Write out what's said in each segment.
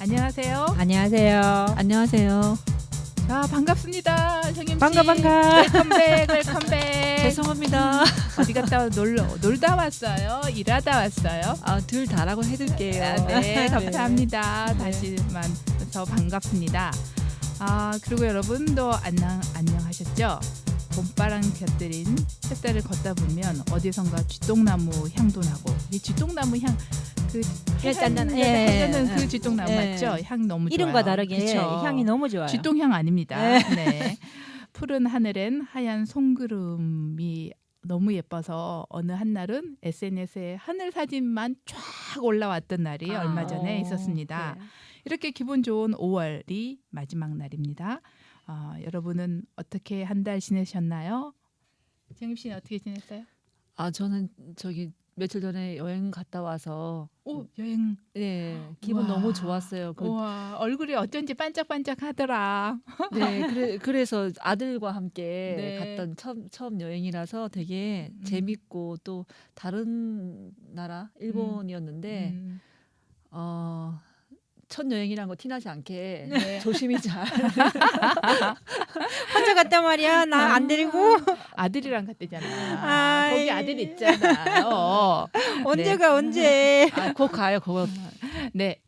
안녕하세요. 안녕하세요. 안녕하세요. 자, 반갑습니다. 정임 씨. 반가. 웰컴백. 죄송합니다. 어디 갔다 놀다 왔어요? 일하다 왔어요? 둘 다라고 해둘게요. 네, 감사합니다. 다시 만나서 반갑습니다. 그리고 여러분도 안녕하셨죠? 봄바람 곁들인 햇살을 걷다 보면 어디선가 쥐똥나무 향도 나고, 이 쥐똥나무 향, 그 해자는 그 쥐똥나무 맞죠? 향 너무 좋아요. 이름과 다르게 그쵸? 향이 너무 좋아요. 쥐똥향 아닙니다. 네. 푸른 하늘엔 하얀 송구름이 너무 예뻐서 어느 한날은 SNS에 하늘 사진만 쫙 올라왔던 날이 얼마 전에 있었습니다. 네. 이렇게 기분 좋은 5월이 마지막 날입니다. 여러분은 어떻게 한 달 지내셨나요? 정임 씨는 어떻게 지냈어요? 저는 며칠 전에 여행 갔다 와서 여행. 기분 우와. 너무 좋았어요. 와, 얼굴이 어쩐지 반짝반짝하더라. 그래서 아들과 함께 네. 갔던 처음 여행이라서 되게 재밌고 또 다른 나라 일본이었는데 첫 여행이란 거 티나지 않게 네. 조심히 잘 혼자 갔단 말이야. 나 안 데리고 아들이랑 갔대잖아. 아이. 거기 아들 있잖아요. 언제가 언제? 곧 가요. 그거 네.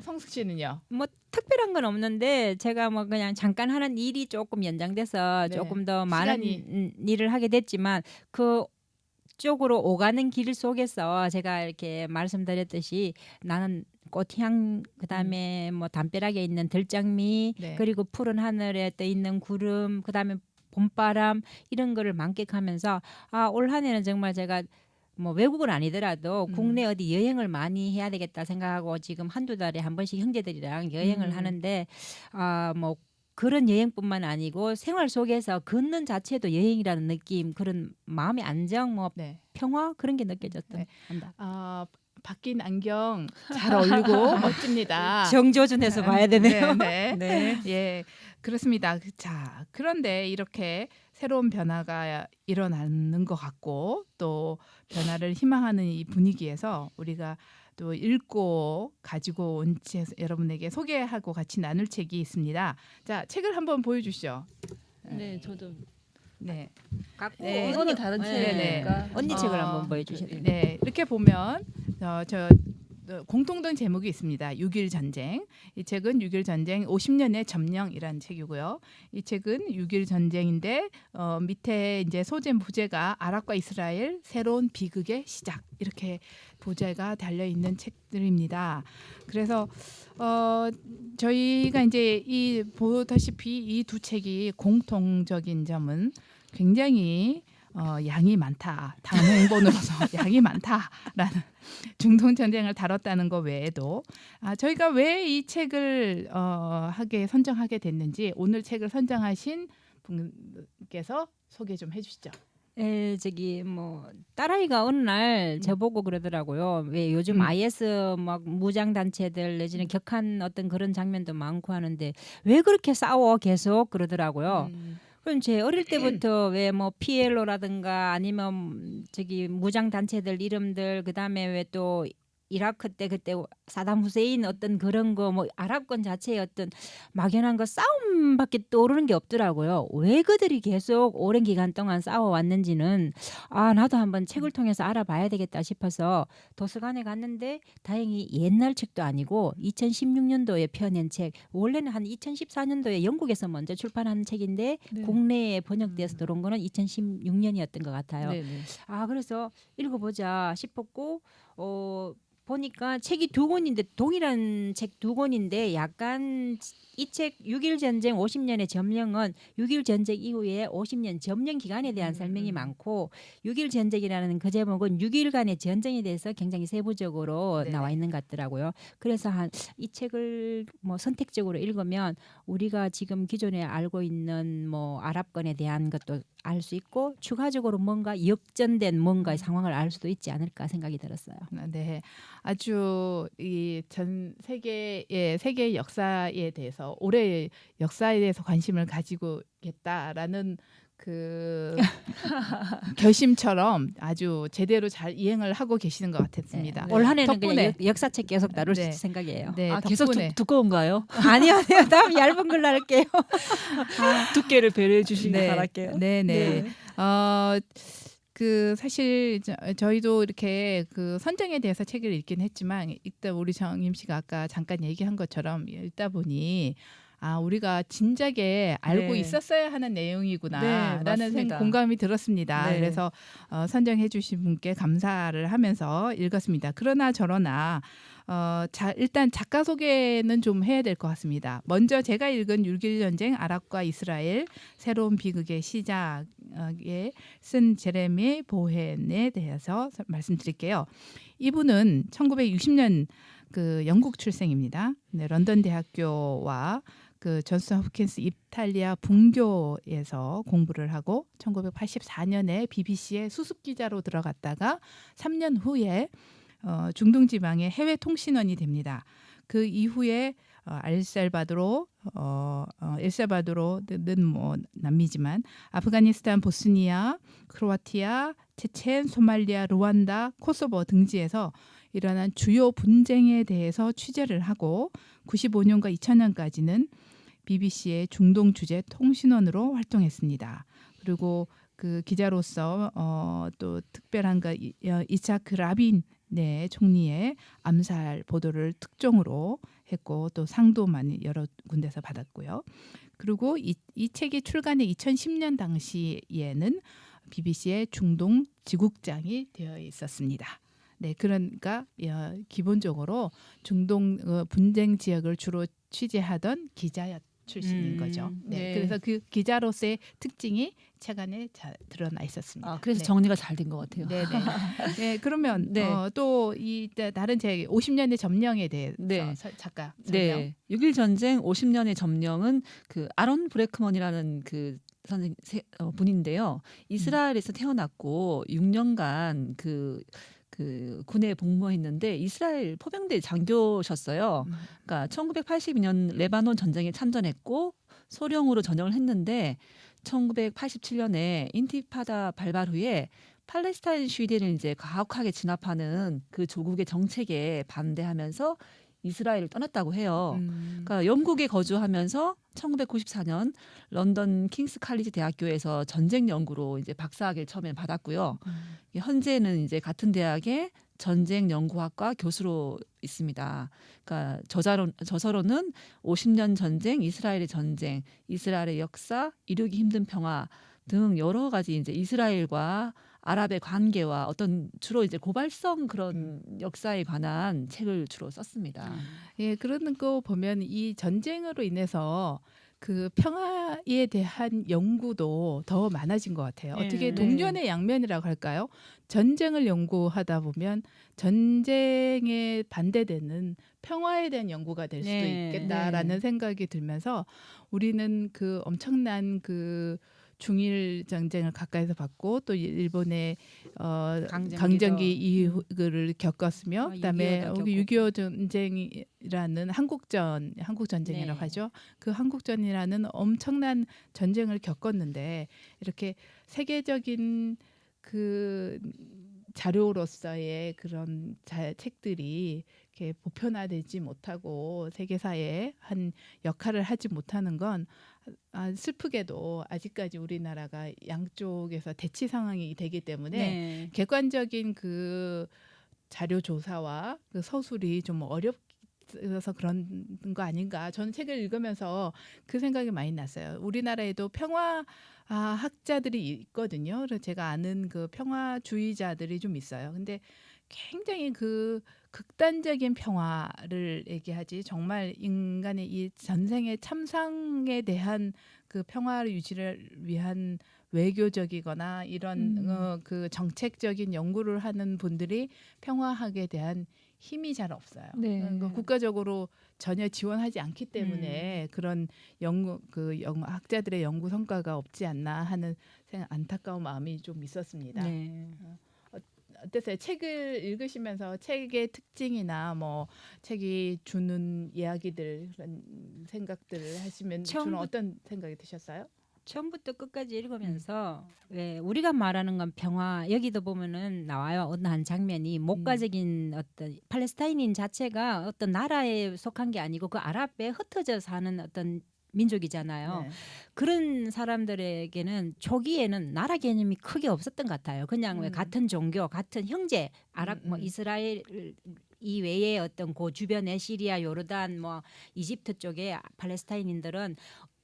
성숙 씨는요? 뭐 특별한 건 없는데 제가 뭐 그냥 잠깐 하는 일이 조금 연장돼서 네. 조금 더 많은 시간이. 일을 하게 됐지만 그 쪽으로 오가는 길 속에서 제가 이렇게 말씀드렸듯이 나는 꽃향 그다음에 뭐 담벼락에 있는 들장미 네. 그리고 푸른 하늘에 떠 있는 구름 그다음에 봄바람 이런 거를 만끽하면서 올 한 해는 정말 제가 뭐 외국은 아니더라도 국내 어디 여행을 많이 해야 되겠다 생각하고 지금 한두 달에 한 번씩 형제들이랑 여행을 하는데 뭐 그런 여행뿐만 아니고 생활 속에서 걷는 자체도 여행이라는 느낌 그런 마음의 안정 뭐 네. 평화 그런 게 느껴졌던 네. 한다. 바뀐 안경 잘 어울리고 멋집니다. 정조준해서 봐야 되네요. 네. 네. 예, 그렇습니다. 자, 그런데 이렇게 새로운 변화가 일어나는 것 같고 또 변화를 희망하는 이 분위기에서 우리가 또 읽고 가지고 온 책 여러분에게 소개하고 같이 나눌 책이 있습니다. 자, 책을 한번 보여주시죠. 네, 저도 네. 갖고 네. 이거는 다른 네. 책이니까 언니 책을 한번 보여주셔야 돼요. 네, 이렇게 보면 공통된 제목이 있습니다. 6.1 전쟁. 이 책은 6.1 전쟁 50년의 점령이라는 책이고요. 이 책은 6.1 전쟁인데 밑에 이제 소재 부제가 아랍과 이스라엘 새로운 비극의 시작 이렇게 부제가 달려 있는 책들입니다. 그래서 저희가 이제 보다시피 이 두 책이 공통적인 점은 굉장히 양이 많다. 단행본으로서 양이 많다라는 중동 전쟁을 다뤘다는 것 외에도 저희가 왜 이 책을 선정하게 됐는지 오늘 책을 선정하신 분께서 소개 좀 해주시죠. 뭐 딸아이가 어느 날 저보고 그러더라고요. 왜 요즘 IS 막 무장 단체들 내지는 격한 어떤 그런 장면도 많고 하는데 왜 그렇게 싸워 계속 그러더라고요. 그럼 제 어릴 때부터 왜 뭐 PLO라든가 아니면 무장 단체들 이름들 그다음에 왜 또 이라크 때 그때 사담 후세인 어떤 그런 거 뭐 아랍권 자체의 어떤 막연한 거 싸움밖에 떠오르는 게 없더라고요. 왜 그들이 계속 오랜 기간 동안 싸워왔는지는 나도 한번 책을 통해서 알아봐야 되겠다 싶어서 도서관에 갔는데 다행히 옛날 책도 아니고 2016년도에 펴낸 책 원래는 한 2014년도에 영국에서 먼저 출판한 책인데 국내에 번역돼서 들어온 거는 2016년이었던 것 같아요. 네네. 그래서 읽어보자 싶었고 보니까 책이 두 권인데 동일한 책 두 권인데 약간 이 책 6.1 전쟁 50년의 점령은 6.1 전쟁 이후에 50년 점령 기간에 대한 설명이 많고 6.1 전쟁이라는 그 제목은 6.1간의 전쟁에 대해서 굉장히 세부적으로 네네. 나와 있는 것 같더라고요. 그래서 이 책을 뭐 선택적으로 읽으면 우리가 지금 기존에 알고 있는 뭐 아랍권에 대한 것도 알 수 있고 추가적으로 뭔가 역전된 뭔가의 상황을 알 수도 있지 않을까 생각이 들었어요. 네, 아주 이 전 세계의 역사에 대해서 올해 역사에 대해서 관심을 가지고 있겠다라는 그 결심처럼 아주 제대로 잘 이행을 하고 계시는 것 같았습니다. 네. 올 한해는 덕분에. 그냥 역사책 계속 나눌 네. 생각이에요. 네, 아, 계속 덕분에 두꺼운가요? 아니요, 다음 얇은 걸로 할게요. 두께를 배려해 주시길 네, 바랄게요. 네. 그 사실 저희도 이렇게 그 선정에 대해서 책을 읽긴 했지만 일단 우리 정임 씨가 아까 잠깐 얘기한 것처럼 읽다 보니 우리가 진작에 알고 네. 있었어야 하는 네, 내용이구나라는 맞습니다. 공감이 들었습니다. 네. 그래서 선정해 주신 분께 감사를 하면서 읽었습니다. 그러나 저러나 일단 작가 소개는 좀 해야 될 것 같습니다. 먼저 제가 읽은 6.1 전쟁 아랍과 이스라엘 새로운 비극의 시작에 쓴 제레미 보헨에 대해서 말씀드릴게요. 이분은 1960년 그 영국 출생입니다. 네, 런던 대학교와 그 존스 홉킨스 이탈리아 분교에서 공부를 하고 1984년에 BBC에 수습 기자로 들어갔다가 3년 후에 중동 지방의 해외 통신원이 됩니다. 그 이후에 엘살바도르는 뭐 남미지만 아프가니스탄, 보스니아, 크로아티아, 체첸, 소말리아, 루안다, 코소보 등지에서 일어난 주요 분쟁에 대해서 취재를 하고 95년과 2000년까지는 BBC의 중동 주재 통신원으로 활동했습니다. 그리고 그 기자로서 또 특별한 거 이차크 라빈 총리의 암살 보도를 특종으로 했고 또 상도 많이 여러 군데서 받았고요. 그리고 이 책이 출간의 2010년 당시에는 BBC의 중동 지국장이 되어 있었습니다. 네, 그러니까 기본적으로 중동 분쟁 지역을 주로 취재하던 기자 출신인 거죠. 네, 네. 그래서 그 기자로서의 특징이 책 안에 잘 드러나 있었습니다. 그래서 네. 정리가 잘 된 것 같아요. 네. 네, 그러면 네. 또 이 다른 책 50년의 점령에 대해서 네. 작가 설명. 네, 6.1 전쟁 50년의 점령은 그 아론 브레크먼이라는 그 선생 분인데요. 이스라엘에서 태어났고 6년간 그 군에 복무했는데 이스라엘 포병대 장교셨어요. 그러니까 1982년 레바논 전쟁에 참전했고 소령으로 전역을 했는데 1987년에 인티파다 발발 후에 팔레스타인 시위대를 이제 가혹하게 진압하는 그 조국의 정책에 반대하면서 이스라엘을 떠났다고 해요. 그러니까 영국에 거주하면서 1994년 런던 킹스 칼리지 대학교에서 전쟁 연구로 이제 박사학위를 처음에 받았고요. 현재는 이제 같은 대학의 전쟁 연구학과 교수로 있습니다. 그러니까 저서로는 50년 전쟁, 이스라엘의 전쟁, 이스라엘의 역사, 이루기 힘든 평화 등 여러 가지 이제 이스라엘과 아랍의 관계와 어떤 주로 이제 고발성 그런 역사에 관한 책을 주로 썼습니다. 예, 그런 거 보면 이 전쟁으로 인해서 그 평화에 대한 연구도 더 많아진 것 같아요. 네. 어떻게 네. 동전의 양면이라고 할까요? 전쟁을 연구하다 보면 전쟁에 반대되는 평화에 대한 연구가 될 수도 네. 있겠다라는 네. 생각이 들면서 우리는 그 엄청난 그 중일 전쟁을 가까이서 봤고 또 일본의 강점기 이후를 겪었으며 그다음에 6.25 전쟁이라는 한국 전쟁이라고 네. 하죠. 그 한국전이라는 엄청난 전쟁을 겪었는데 이렇게 세계적인 그 자료로서의 그런 책들이 이렇게 보편화되지 못하고 세계사에 한 역할을 하지 못하는 건 슬프게도 아직까지 우리나라가 양쪽에서 대치 상황이 되기 때문에 네. 객관적인 그 자료 조사와 그 서술이 좀 어렵서 그런 거 아닌가. 저는 책을 읽으면서 그 생각이 많이 났어요. 우리나라에도 평화 학자들이 있거든요. 그래서 제가 아는 그 평화주의자들이 좀 있어요. 근데 굉장히 그 극단적인 평화를 얘기하지 정말 인간의 이 전생의 참상에 대한 그 평화 유지를 위한 외교적이거나 이런 그 정책적인 연구를 하는 분들이 평화학에 대한 힘이 잘 없어요. 네. 그러니까 국가적으로 전혀 지원하지 않기 때문에 그런 학자들의 연구 성과가 없지 않나 하는 안타까운 마음이 좀 있었습니다. 네. 어땠어요? 책을 읽으시면서 책의 특징이나 뭐 책이 주는 이야기들 그런 생각들을 하시면 주로 어떤 생각이 드셨어요? 처음부터 끝까지 읽으면서 왜 우리가 말하는 건 평화 여기도 보면은 나와요. 어떤 한 장면이 목가적인 어떤 팔레스타인인 자체가 어떤 나라에 속한 게 아니고 그 아랍에 흩어져 사는 어떤 민족이잖아요. 네. 그런 사람들에게는 초기에는 나라 개념이 크게 없었던 것 같아요. 그냥 왜 같은 종교, 같은 형제, 아랍 뭐 이스라엘 이외에 어떤 그 주변에 시리아, 요르단, 뭐 이집트 쪽에 팔레스타인인들은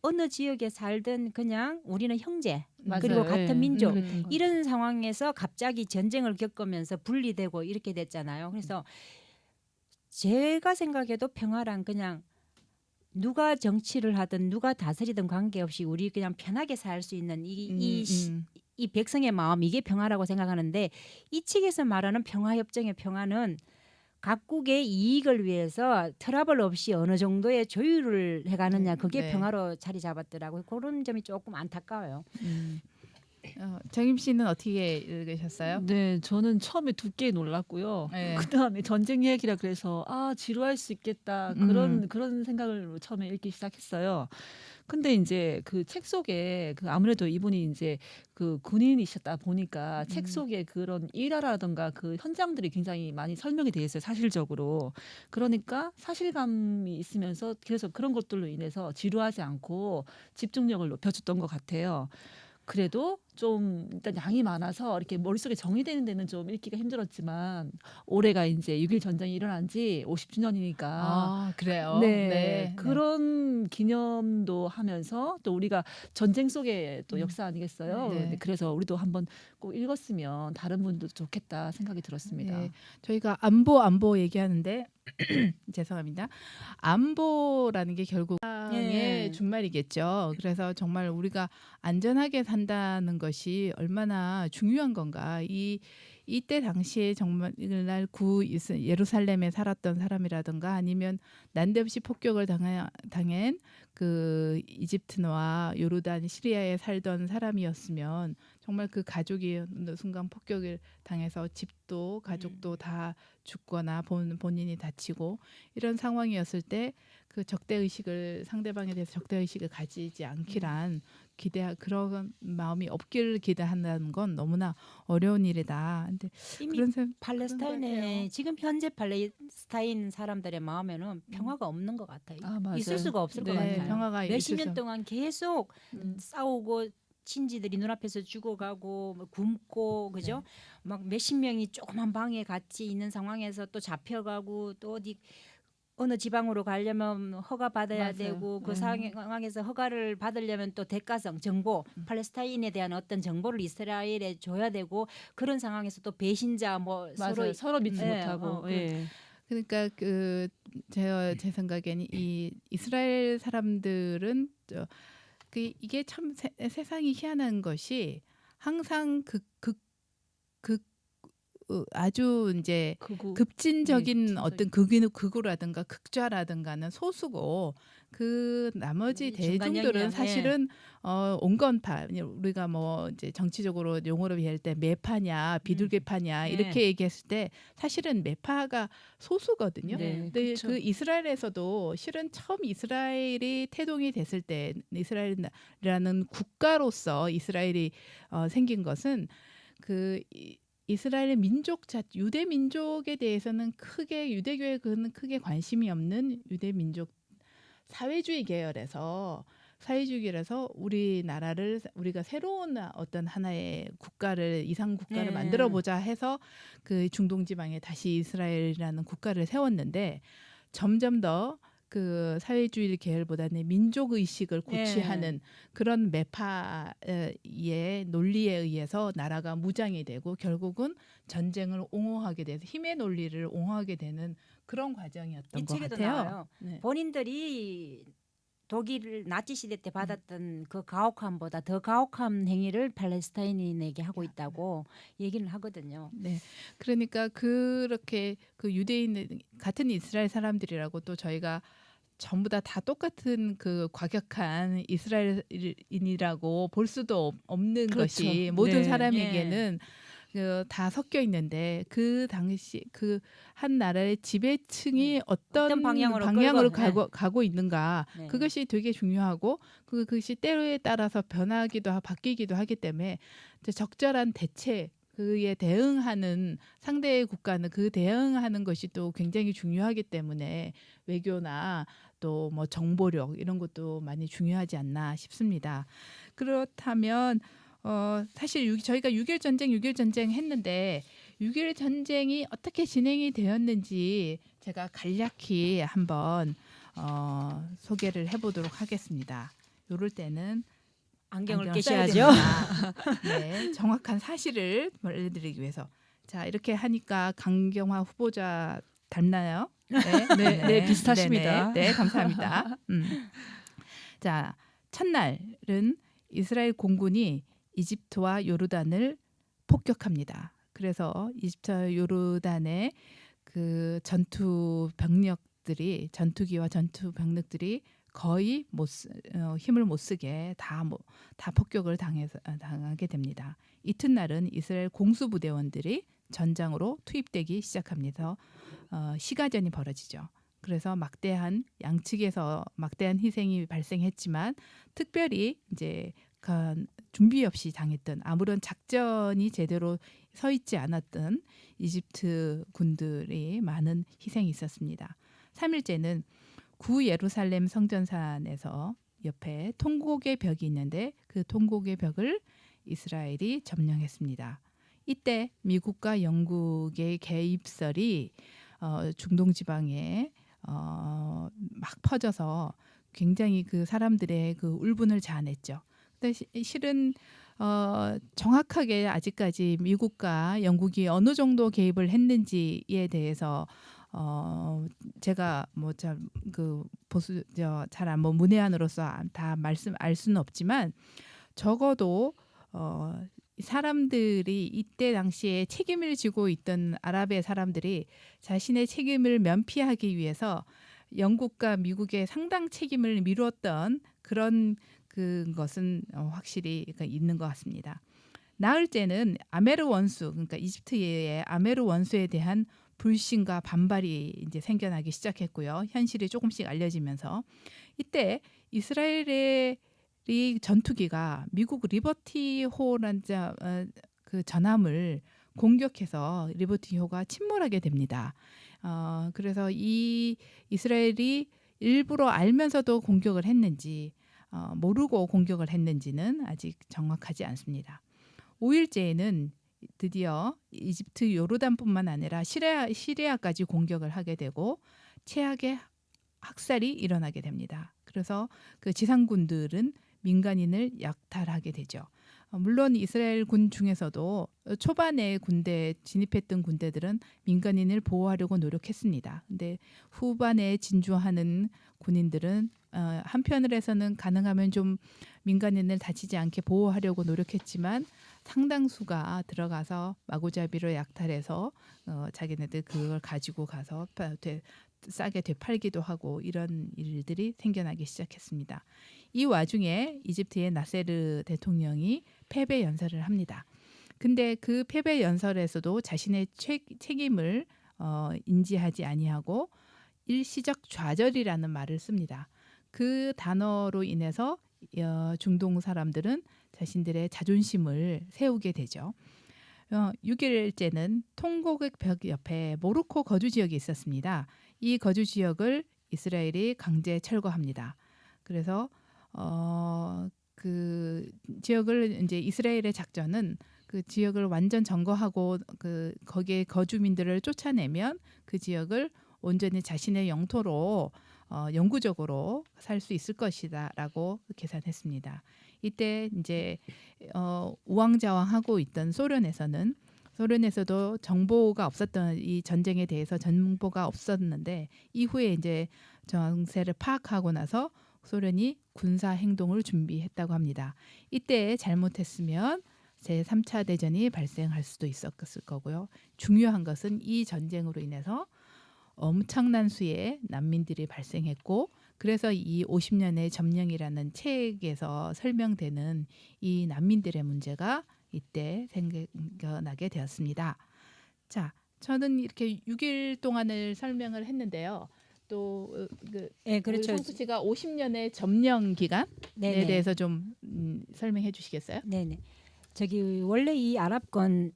어느 지역에 살든 그냥 우리는 형제 그리고 맞아요. 같은 예. 민족 그랬던 것 같아요. 이런 상황에서 갑자기 전쟁을 겪으면서 분리되고 이렇게 됐잖아요. 그래서 제가 생각해도 평화란 그냥 누가 정치를 하든 누가 다스리든 관계없이 우리 그냥 편하게 살 수 있는 이 백성의 마음 이게 평화라고 생각하는데 이 측에서 말하는 평화협정의 평화는 각국의 이익을 위해서 트러블 없이 어느 정도의 조율을 해가느냐 그게 네. 평화로 자리 잡았더라고요. 그런 점이 조금 안타까워요. 정임 씨는 어떻게 읽으셨어요? 네, 저는 처음에 두께에 놀랐고요. 네. 그다음에 전쟁 얘기라 그래서 지루할 수 있겠다 그런 생각을 처음에 읽기 시작했어요. 근데 이제 그 책 속에 그 아무래도 이분이 이제 그 군인이셨다 보니까 책 속에 그런 일화라든가 그 현장들이 굉장히 많이 설명이 돼 있어요, 사실적으로. 그러니까 사실감이 있으면서 그래서 그런 것들로 인해서 지루하지 않고 집중력을 높여줬던 것 같아요. 그래도 좀 일단 양이 많아서 이렇게 머릿속에 정리되는 데는 좀 읽기가 힘들었지만 올해가 이제 6.1 전쟁이 일어난 지 50주년이니까 아, 그래요? 네, 네. 그런 기념도 하면서 또 우리가 전쟁 속의 또 역사 아니겠어요? 네. 네, 그래서 우리도 한번 꼭 읽었으면 다른 분도 좋겠다 생각이 들었습니다. 네. 저희가 안보 얘기하는데 죄송합니다. 안보라는 게 결국 예. 의 준말이겠죠. 그래서 정말 우리가 안전하게 산다는 것이 얼마나 중요한 건가. 이때 당시에 정말 날 예루살렘에 살았던 사람이라든가 아니면 난데없이 폭격을 당한 그 이집트와 요르단, 시리아에 살던 사람이었으면 정말 그 가족이 어느 순간 폭격을 당해서 집도 가족도 다 죽거나 본인이 다치고 이런 상황이었을 때 그 상대방에 대해서 적대 의식을 가지지 않기란 그런 마음이 없기를 기대한다는 건 너무나 어려운 일이다. 근데 이미 그런 그런 것 팔레스타인의 같아요. 지금 현재 팔레스타인 사람들의 마음에는 평화가 없는 것 같아요. 맞아요. 있을 수가 없을 것 네, 같아요. 평화가 몇십 있을 년 수- 동안 계속 싸우고 친지들이 눈앞에서 죽어가고 뭐 굶고 그죠? 막 몇십 명이 조그만 방에 같이 있는 상황에서 또 잡혀가고 또 어디 어느 지방으로 가려면 허가 받아야 맞아요. 되고 그 네. 상황에서 허가를 받으려면 또 대가성 정보 팔레스타인에 대한 어떤 정보를 이스라엘에 줘야 되고 그런 상황에서 또 배신자 뭐 맞아요. 서로 믿지 예, 못하고. 그런- 예. 그러니까 제 생각에는 이 이스라엘 사람들은 이게 참 세상이 희한한 것이 항상 아주 이제 급진적인 네, 어떤 극우라든가 극좌라든가는 소수고 그 나머지 중간 대중들은 영역, 사실은 온건파 우리가 뭐 이제 정치적으로 용어로 얘기할 때 매파냐 비둘기파냐 네. 이렇게 얘기했을 때 사실은 매파가 소수거든요. 네, 근데 그쵸. 그 이스라엘에서도 실은 처음 이스라엘이 태동이 됐을 때 이스라엘이라는 국가로서 이스라엘이 생긴 것은 이스라엘의 유대 민족에 대해서는 유대교에는 크게 관심이 없는 유대 민족 사회주의 계열에서 우리가 새로운 어떤 하나의 이상 국가를 네. 만들어 보자 해서 그 중동 지방에 다시 이스라엘이라는 국가를 세웠는데 점점 더 그 사회주의 계열보다는 민족 의식을 고취하는 그런 매파의 논리에 의해서 나라가 무장이 되고 결국은 전쟁을 옹호하게 돼서 힘의 논리를 옹호하게 되는 그런 과정이었던 이 것 책에도 같아요. 나와요. 네. 본인들이 독일 나치 시대 때 받았던 그 가혹함보다 더 가혹한 행위를 팔레스타인인에게 하고 있다고 얘기를 하거든요. 네, 그러니까 그렇게 그 유대인 같은 이스라엘 사람들이라고 또 저희가 전부 다 똑같은 그 과격한 이스라엘인이라고 볼 수도 없는 그렇죠. 것이 모든 네. 사람에게는 다 섞여 있는데 그 당시 그 한 나라의 지배층이 어떤 방향으로 방향으로 끌고, 가고 있는가 네. 그것이 되게 중요하고 그것이 때에 따라서 변하기도 하고 바뀌기도 하기 때문에 이제 적절한 대책 그에 대응하는 상대의 국가는 그 대응하는 것이 또 굉장히 중요하기 때문에 외교나 또 뭐 정보력 이런 것도 많이 중요하지 않나 싶습니다. 그렇다면 사실 저희가 6.1 전쟁 했는데 6.1 전쟁이 어떻게 진행이 되었는지 제가 간략히 한번 소개를 해보도록 하겠습니다. 이럴 때는 안경을 써야 끼셔야죠. 됩니다. 네, 정확한 사실을 알려드리기 위해서. 자, 이렇게 하니까 강경화 후보자 닮나요? 네, 비슷하십니다. 네, 감사합니다. 자, 첫날은 이스라엘 공군이 이집트와 요르단을 폭격합니다. 그래서 이집트와 요르단의 그 전투기와 전투 병력들이 거의 힘을 못 쓰게 다 폭격을 당하게 됩니다. 이튿날은 이스라엘 공수부대원들이 전장으로 투입되기 시작합니다. 시가전이 벌어지죠. 그래서 양측에서 막대한 희생이 발생했지만 특별히 이제 준비 없이 당했던 아무런 작전이 제대로 서 있지 않았던 이집트 군들이 많은 희생이 있었습니다. 3일째는 구 예루살렘 성전산에서 옆에 통곡의 벽이 있는데 그 통곡의 벽을 이스라엘이 점령했습니다. 이때 미국과 영국의 개입설이 중동 지방에 막 퍼져서 굉장히 그 사람들의 그 울분을 자아냈죠. 근데 실은 정확하게 아직까지 미국과 영국이 어느 정도 개입을 했는지에 대해서 제가 문외한으로서 다 알 수는 없지만 적어도 사람들이 이때 당시에 책임을 지고 있던 아랍의 사람들이 자신의 책임을 면피하기 위해서 영국과 미국의 상당 책임을 미루었던 그런 것은 확실히 있는 것 같습니다. 나흘째는 아메르 원수, 그러니까 이집트의 아메르 원수에 대한 불신과 반발이 이제 생겨나기 시작했고요. 현실이 조금씩 알려지면서 이때 이스라엘의 전투기가 미국 리버티호라는 그 전함을 공격해서 리버티호가 침몰하게 됩니다. 그래서 이 이스라엘이 일부러 알면서도 공격을 했는지 모르고 공격을 했는지는 아직 정확하지 않습니다. 5일째에는 드디어 이집트 요르단뿐만 아니라 시리아까지 공격을 하게 되고 최악의 학살이 일어나게 됩니다. 그래서 그 지상군들은 민간인을 약탈하게 되죠. 물론 이스라엘 군 중에서도 초반에 진입했던 군대들은 민간인을 보호하려고 노력했습니다. 근데 후반에 진주하는 군인들은 한편으로서는 가능하면 좀 민간인을 다치지 않게 보호하려고 노력했지만 상당수가 들어가서 마구잡이로 약탈해서 자기네들 그걸 가지고 가서 싸게 되팔기도 하고 이런 일들이 생겨나기 시작했습니다. 이 와중에 이집트의 나세르 대통령이 패배 연설을 합니다. 근데 그 패배 연설에서도 자신의 책임을 인지하지 아니하고 일시적 좌절이라는 말을 씁니다. 그 단어로 인해서 중동 사람들은 자신들의 자존심을 세우게 되죠. 6일째는 통곡의 벽 옆에 모로코 거주 지역이 있었습니다. 이 거주 지역을 이스라엘이 강제 철거합니다. 그래서 그 지역을 이제 이스라엘의 작전은 그 지역을 완전 점거하고 거기에 거주민들을 쫓아내면 그 지역을 온전히 자신의 영토로 영구적으로 살 수 있을 것이다라고 계산했습니다. 이때 이제 우왕좌왕하고 있던 소련에서도 정보가 없었던 이 전쟁에 대해서 정보가 없었는데 이후에 이제 정세를 파악하고 나서 소련이 군사 행동을 준비했다고 합니다. 이때 잘못했으면 제3차 대전이 발생할 수도 있었을 거고요. 중요한 것은 이 전쟁으로 인해서 엄청난 수의 난민들이 발생했고 그래서 이 50년의 점령이라는 책에서 설명되는 이 난민들의 문제가 이때 생겨나게 되었습니다. 자, 저는 이렇게 6일 동안을 설명을 했는데요. 또 예, 그렇죠. 성수 씨가 50년의 점령 기간에 네네. 대해서 좀 설명해 주시겠어요? 네네. 저기 원래 이 아랍권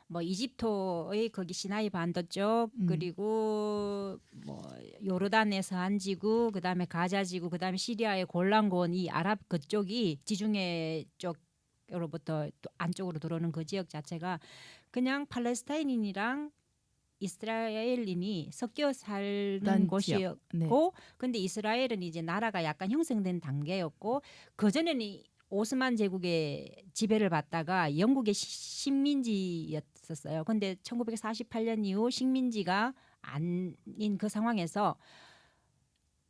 뭐 이집트의 거기 시나이 반도 쪽 그리고 뭐 요르단에서 한 지구 그다음에 가자 지구 그다음에 시리아의 골란고원 이 아랍 그쪽이 지중해 쪽으로부터 또 안쪽으로 들어오는 그 지역 자체가 그냥 팔레스타인인이랑 이스라엘인이 섞여 살는 어떤 곳이었고 네. 근데 이스라엘은 이제 나라가 약간 형성된 단계였고 그전에는 오스만 제국의 지배를 받다가 영국의 식민지였었어요. 근데 1948년 이후 식민지가 아닌 그 상황에서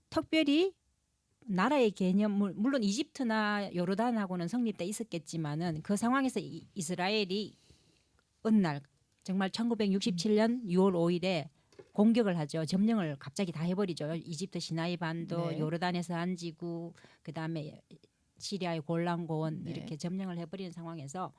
특별히 나라의 개념 물론 이집트나 요르단하고는 성립돼 있었겠지만은 그 상황에서 이스라엘이 어느 날 정말 1967년 6월 5일에 공격을 하죠. 점령을 갑자기 다 해버리죠. 이집트 시나이 반도, 네. 요르단에서 한 지구, 그다음에 시리아의 골란고원 네. 이렇게 점령을 해버리는 상황에서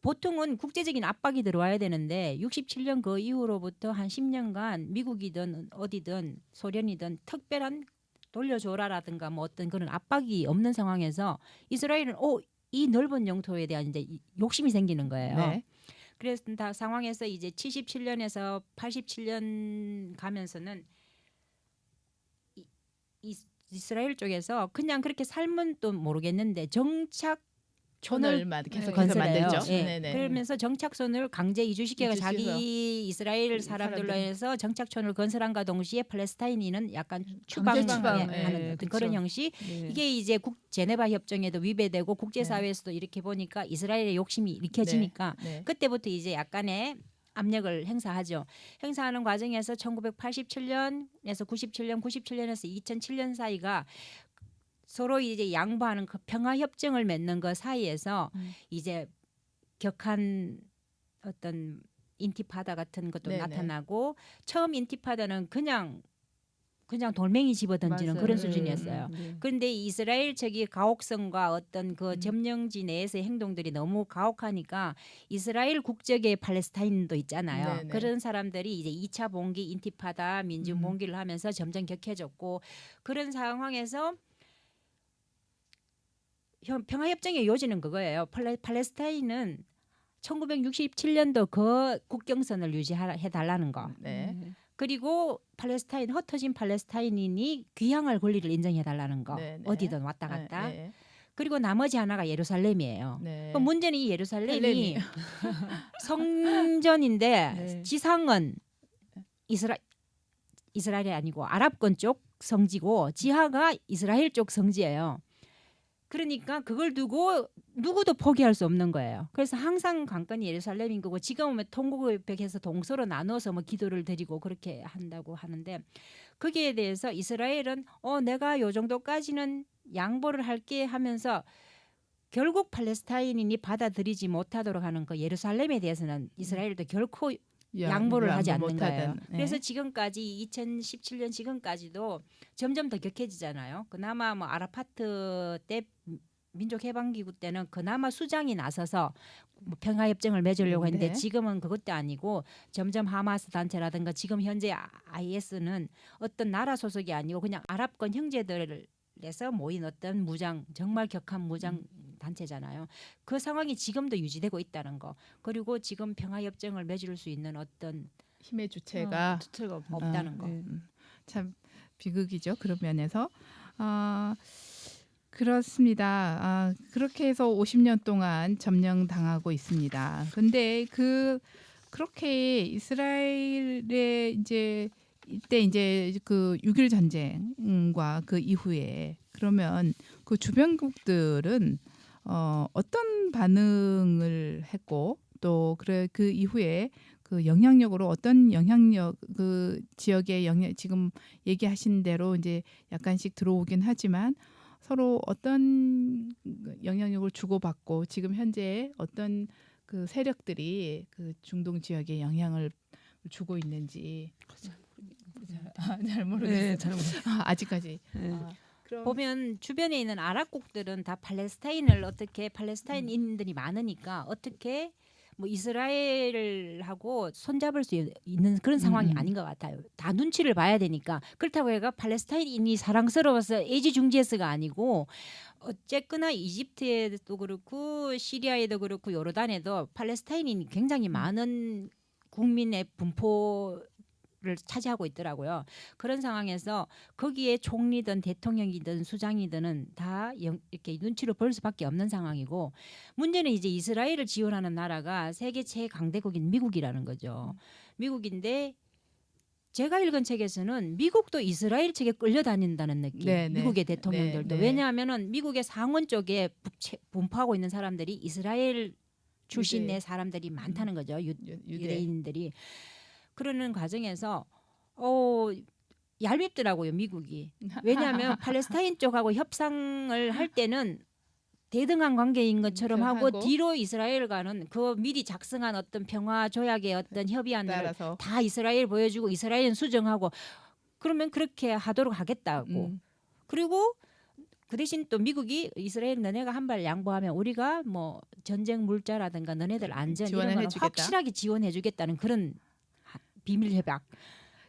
보통은 국제적인 압박이 들어와야 되는데 67년 그 이후로부터 한 10년간 미국이든 어디든 소련이든 특별한 돌려줘라라든가 뭐 어떤 그런 압박이 없는 상황에서 이스라엘은 이 넓은 영토에 대한 이제 욕심이 생기는 거예요. 네. 그래서 다 상황에서 이제 77년에서 87년 가면서는 이스라엘 쪽에서 그냥 그렇게 삶은 또 모르겠는데 정착촌을 촌을 계속해서 건설해요. 만들죠. 예. 네네. 그러면서 정착촌을 강제 이주시켜가 이주시켜서 자기 이스라엘 사람들로 사람들. 해서 정착촌을 건설한과 동시에 팔레스타인인은 약간 추방, 추방하는 네, 어떤 그쵸. 그런 형식. 네. 이게 이제 제네바 협정에도 위배되고 국제사회에서도 이렇게 보니까 이스라엘의 욕심이 일으켜지니까 네. 그때부터 이제 약간의 압력을 행사하죠. 행사하는 과정에서 1987년에서 97년에서 2007년 사이가 서로 이제 양보하는 그 평화 협정을 맺는 그 사이에서 이제 격한 어떤 인티파다 같은 것도 네네. 나타나고 처음 인티파다는 그냥 돌멩이 집어던지는 맞아요. 그런 수준이었어요. 네. 그런데 이스라엘 측이 가혹성과 어떤 그 점령지 내에서의 행동들이 너무 가혹하니까 이스라엘 국적의 팔레스타인도 있잖아요. 네네. 그런 사람들이 이제 2차 봉기, 인티파다, 민중 봉기를 하면서 점점 격해졌고 그런 상황에서 평화협정의 요지는 그거예요. 팔레스타인은 1967년도 그 국경선을 유지해달라는 거. 네. 그리고 흩어진 팔레스타인인이 귀향할 권리를 인정해달라는 거. 네, 네. 어디든 왔다 갔다. 네. 그리고 나머지 하나가 예루살렘이에요. 네. 그 문제는 이 예루살렘이 헬렌이. 성전인데 네. 지상은 이스라엘이 아니고 아랍권 쪽 성지고 지하가 이스라엘 쪽 성지예요. 그러니까 그걸 두고 누구도 포기할 수 없는 거예요. 그래서 항상 관건이 예루살렘인 거고 지금은 통곡벽에서 동서로 나눠서 뭐 기도를 드리고 그렇게 한다고 하는데 거기에 대해서 이스라엘은 내가 요 정도까지는 양보를 할게 하면서 결국 팔레스타인인이 받아들이지 못하도록 하는 그 예루살렘에 대해서는 이스라엘도 결코 양보를 하지 않는 거예요. 그래서 지금까지 2017년 지금까지도 점점 더 격해지잖아요. 그나마 뭐 아라파트 때 민족해방기구 때는 그나마 수장이 나서서 뭐 평화협정을 맺으려고 했는데 네. 지금은 그것도 아니고 점점 하마스 단체라든가 지금 현재 IS는 어떤 나라 소속이 아니고 그냥 아랍권 형제들에서 모인 어떤 정말 격한 무장 단체잖아요. 그 상황이 지금도 유지되고 있다는 거. 그리고 지금 평화협정을 맺을 수 있는 어떤 힘의 주체가 주체가 없다는 거. 네. 참 비극이죠. 그런 면에서 그렇습니다. 그렇게 해서 50년 동안 점령당하고 있습니다. 근데 그렇게 이스라엘의 이때 그 6.1 전쟁과 그 이후에 그러면 그 주변국들은 어떤 반응을 했고 또 그 이후에 그 영향력으로 어떤 영향력 그 지역의 영향 지금 얘기하신 대로 이제 약간씩 들어오긴 하지만 서로 어떤 영향력을 주고받고 지금 현재 어떤 그 세력들이 그 중동 지역에 영향을 주고 있는지 잘 모르겠어요. 네, 잘 모르겠어요. 아직까지 네. 보면 주변에 있는 아랍국들은 다 팔레스타인을 어떻게 팔레스타인인들이 많으니까 어떻게 뭐 이스라엘하고 손잡을 수 있는 그런 상황이 아닌 것 같아요. 다 눈치를 봐야 되니까. 그렇다고 해가 팔레스타인이 사랑스러워서 애지중지해서가 아니고 어쨌거나 이집트에도 그렇고 시리아에도 그렇고 요르단에도 팔레스타인이 굉장히 많은 국민의 분포를 차지하고 있더라고요. 그런 상황에서 거기에 총리든 대통령이든 수장이든 다 이렇게 눈치를 볼 수밖에 없는 상황이고 문제는 이제 이스라엘을 지원하는 나라가 세계 최강대국인 미국이라는 거죠. 미국인데 제가 읽은 책에서는 미국도 이스라엘 측에 끌려다닌다는 느낌. 네, 네. 미국의 대통령들도. 네, 네. 왜냐하면은 미국의 상원 쪽에 분포하고 있는 사람들이 이스라엘 출신의 유대. 사람들이 많다는 거죠. 유대. 유대인들이. 그러는 과정에서 얄밉더라고요, 미국이. 왜냐하면 팔레스타인 쪽하고 협상을 할 때는 대등한 관계인 것처럼 하고 뒤로 이스라엘과는 그 미리 작성한 어떤 평화 조약의 어떤 협의안을 따라서 다 이스라엘 보여주고 이스라엘은 수정하고 그러면 그렇게 하도록 하겠다고. 그리고 그 대신 또 미국이 이스라엘 너네가 한 발 양보하면 우리가 뭐 전쟁 물자라든가 너네들 안전 이런 걸 확실하게 지원해주겠다는 그런 비밀 협약.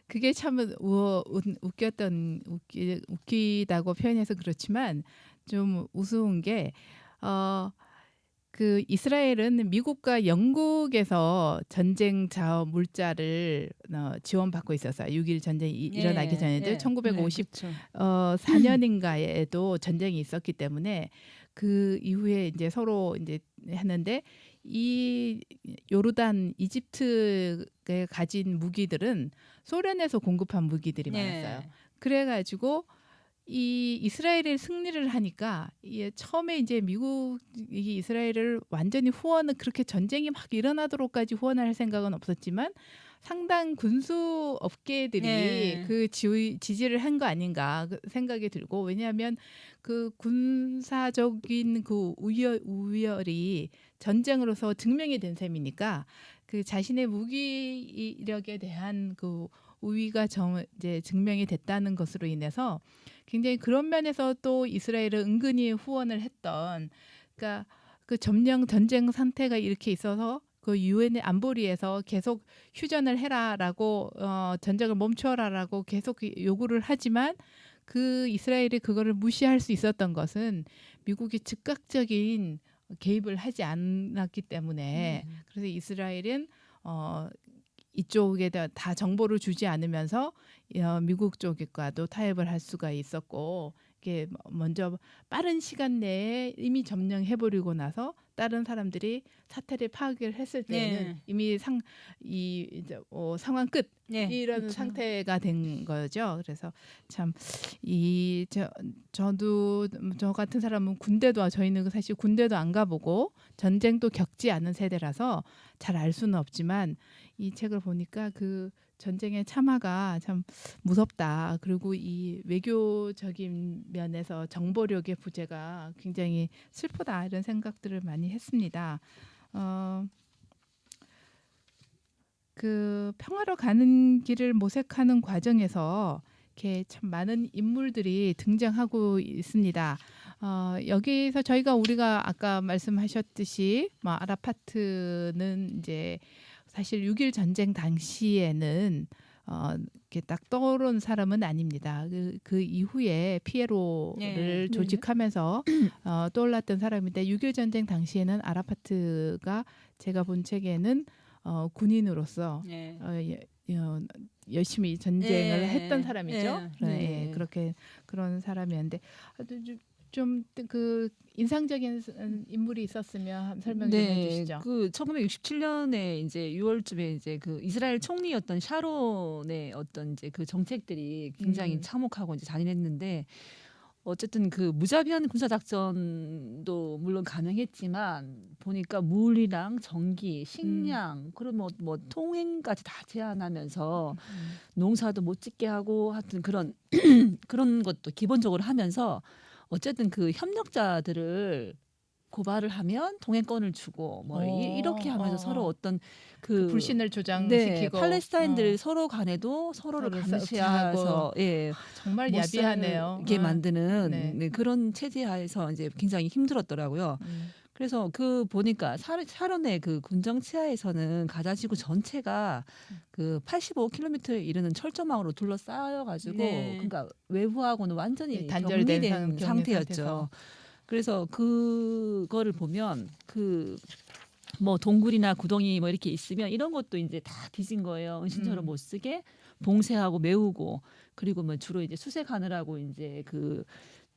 그게 참 웃기다고 표현해서 그렇지만 좀 우스운 게 그 이스라엘은 미국과 영국에서 전쟁 자원 물자를 지원받고 있었어요. 6.1 전쟁이 일어나기 전에도 1954년인가에도 전쟁이 있었기 때문에 그 이후에 이제 서로 이제 했는데 이 요르단, 이집트에 가진 무기들은 소련에서 공급한 무기들이 많았어요. 그래가지고 이 이스라엘의 승리를 하니까 처음에 이제 미국이 이스라엘을 완전히 후원을 그렇게 전쟁이 막 일어나도록까지 후원할 생각은 없었지만 상당 군수 업계들이 그 지지를 한 거 아닌가 생각이 들고 왜냐하면 그 군사적인 그 우열이 전쟁으로서 증명이 된 셈이니까 그 자신의 무기력에 대한 그 우위가 이제 증명이 됐다는 것으로 인해서 굉장히 그런 면에서 또 이스라엘을 은근히 후원을 했던 그러니까 그 점령 전쟁 상태가 이렇게 있어서 그 유엔의 안보리에서 계속 휴전을 해라라고 전쟁을 멈춰라라고 계속 요구를 하지만 그 이스라엘이 그거를 무시할 수 있었던 것은 미국이 즉각적인 개입을 하지 않았기 때문에 그래서 이스라엘은 이쪽에 다 정보를 주지 않으면서 미국 쪽과도 타협을 할 수가 있었고 이게 먼저 빠른 시간 내에 이미 점령해버리고 나서 다른 사람들이 사태를 파악을 했을 때는 이미 상황 끝 이런 그렇죠. 상태가 된 거죠. 그래서 참 저도 저 같은 사람은 저희는 사실 군대도 안 가보고 전쟁도 겪지 않은 세대라서 잘 알 수는 없지만 이 책을 보니까 그 전쟁의 참화가 참 무섭다. 그리고 이 외교적인 면에서 정보력의 부재가 굉장히 슬프다. 이런 생각들을 많이 했습니다. 그 평화로 가는 길을 모색하는 과정에서 이렇게 참 많은 인물들이 등장하고 있습니다. 여기서 우리가 아까 말씀하셨듯이 아라파트는 이제 사실 6.1 전쟁 당시에는 이렇게 딱 떠오른 사람은 아닙니다. 그 이후에 피에로를 조직하면서 떠올랐던 사람인데 6.1 전쟁 당시에는 아라파트가 제가 본 책에는 군인으로서 열심히 전쟁을 했던 사람이죠. 그렇게 그런 사람이었는데 좀 그 인상적인 인물이 있었으면 설명 좀 해주시죠. 그 1967년에 이제 6월쯤에 이제 그 이스라엘 총리였던 샤론의 어떤 이제 그 정책들이 굉장히 참혹하고 이제 잔인했는데 어쨌든 그 무자비한 군사 작전도 물론 가능했지만 보니까 물이랑 전기, 식량, 그리고 뭐 통행까지 다 제한하면서 농사도 못 짓게 하고 하여튼 그런 그런 것도 기본적으로 하면서 어쨌든 그 협력자들을 고발을 하면 동행권을 주고 뭐 이렇게 하면서 서로 어떤 그 불신을 조장시키고 팔레스타인들 서로 간에도 서로를 서로 감시해서 정말 못 야비하네요. 살게 만드는 네. 그런 체제하에서 이제 굉장히 힘들었더라고요. 그래서 그 보니까 샤론의 그 군정 치하에서는 가자지구 전체가 그 85km 이르는 철조망으로 둘러싸여 가지고 네. 그러니까 외부하고는 완전히 단절된 격리된 상태였죠. 상태에서. 그래서 그거를 보면 그 뭐 동굴이나 구덩이 뭐 이렇게 있으면 이런 것도 이제 다 뒤진 거예요. 은신처로 못 쓰게 봉쇄하고 메우고 그리고 뭐 주로 이제 수색하느라고 이제 그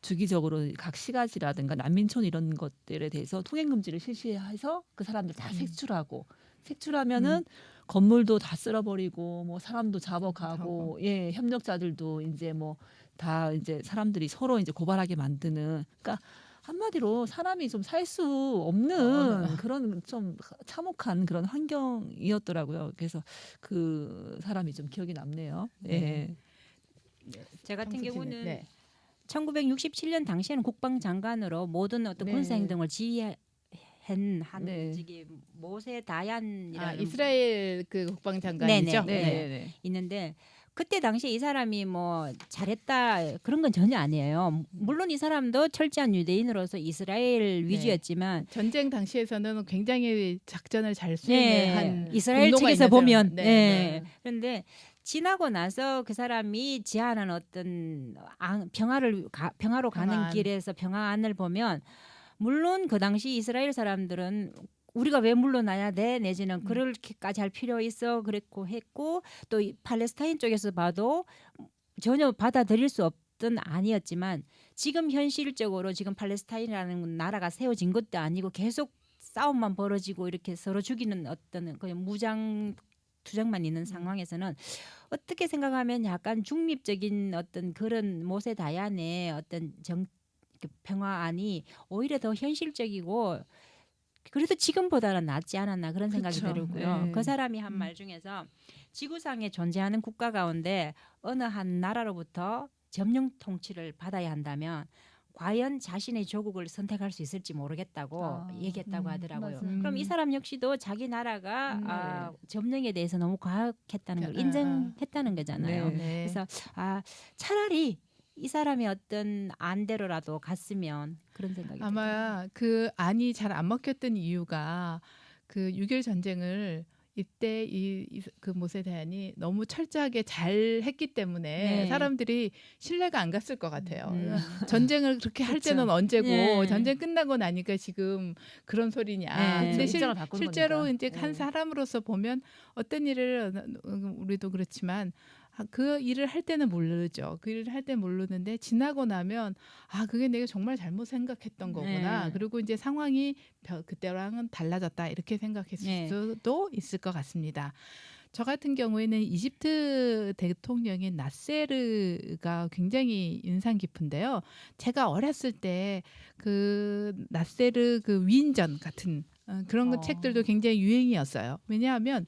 주기적으로 각 시가지라든가 난민촌 이런 것들에 대해서 통행 금지를 실시해서 그 사람들 다 색출하면은 건물도 다 쓸어버리고 뭐 사람도 잡아가고 협력자들도 이제 뭐 다 이제 사람들이 서로 이제 고발하게 만드는 그러니까 한마디로 사람이 좀 살 수 없는 그런 좀 참혹한 그런 환경이었더라고요. 그래서 그 사람이 좀 기억이 남네요. 네. 제 같은 경우는 네. 1967년 당시에는 국방장관으로 모든 어떤 네. 군사 행동을 지휘한 네. 저기 모세 다얀이라는 이스라엘 그 국방장관이죠. 네네. 있는데 그때 당시에 이 사람이 뭐 잘했다 그런 건 전혀 아니에요. 물론 이 사람도 철저한 유대인으로서 이스라엘 위주였지만 전쟁 당시에서는 굉장히 작전을 잘 수행한 이스라엘 공로가 측에서 있는 보면 사람. 그런데 지나고 나서 그 사람이 지향하는 어떤 평화로 가는 평화안. 길에서 평화안을 보면 물론 그 당시 이스라엘 사람들은 우리가 왜 물러나야 돼 내지는 그렇게까지 할 필요 있어 그랬고 했고 또 이 팔레스타인 쪽에서 봐도 전혀 받아들일 수 없던 아니었지만 지금 현실적으로 지금 팔레스타인이라는 나라가 세워진 것도 아니고 계속 싸움만 벌어지고 이렇게 서로 죽이는 어떤 그냥 무장 투쟁만 있는 상황에서는 어떻게 생각하면 약간 중립적인 어떤 그런 모세 다얀의 어떤 평화안이 오히려 더 현실적이고 그래서 지금보다는 낫지 않았나 그런 생각이 그쵸. 들고요. 네. 그 사람이 한 말 중에서 지구상에 존재하는 국가 가운데 어느 한 나라로부터 점령 통치를 받아야 한다면 과연 자신의 조국을 선택할 수 있을지 모르겠다고 얘기했다고 하더라고요. 맞아요. 그럼 이 사람 역시도 자기 나라가 점령에 대해서 너무 과학했다는 걸 인정했다는 거잖아요. 네. 그래서 차라리 이 사람의 어떤 안대로라도 갔으면 그런 생각이 들어요. 아마 그 안이 잘 안 먹혔던 이유가 그 6.1 전쟁을 이때 그 모세 다얀이 너무 철저하게 잘 했기 때문에 네. 사람들이 신뢰가 안 갔을 것 같아요. 전쟁을 그렇게 할 때는 그쵸. 언제고 네. 전쟁 끝나고 나니까 지금 그런 소리냐. 네. 근데 입장을 바꾸는 실제로 거니까. 이제 한 사람으로서 보면 어떤 일을 우리도 그렇지만 그 일을 할 때는 모르죠. 그 일을 할 때 모르는데 지나고 나면 그게 내가 정말 잘못 생각했던 거구나. 네. 그리고 이제 상황이 그때랑은 달라졌다 이렇게 생각했을 네. 수도 있을 것 같습니다. 저 같은 경우에는 이집트 대통령인 나세르가 굉장히 인상 깊은데요. 제가 어렸을 때 그 나세르 그 위인전 같은 그런 책들도 굉장히 유행이었어요. 왜냐하면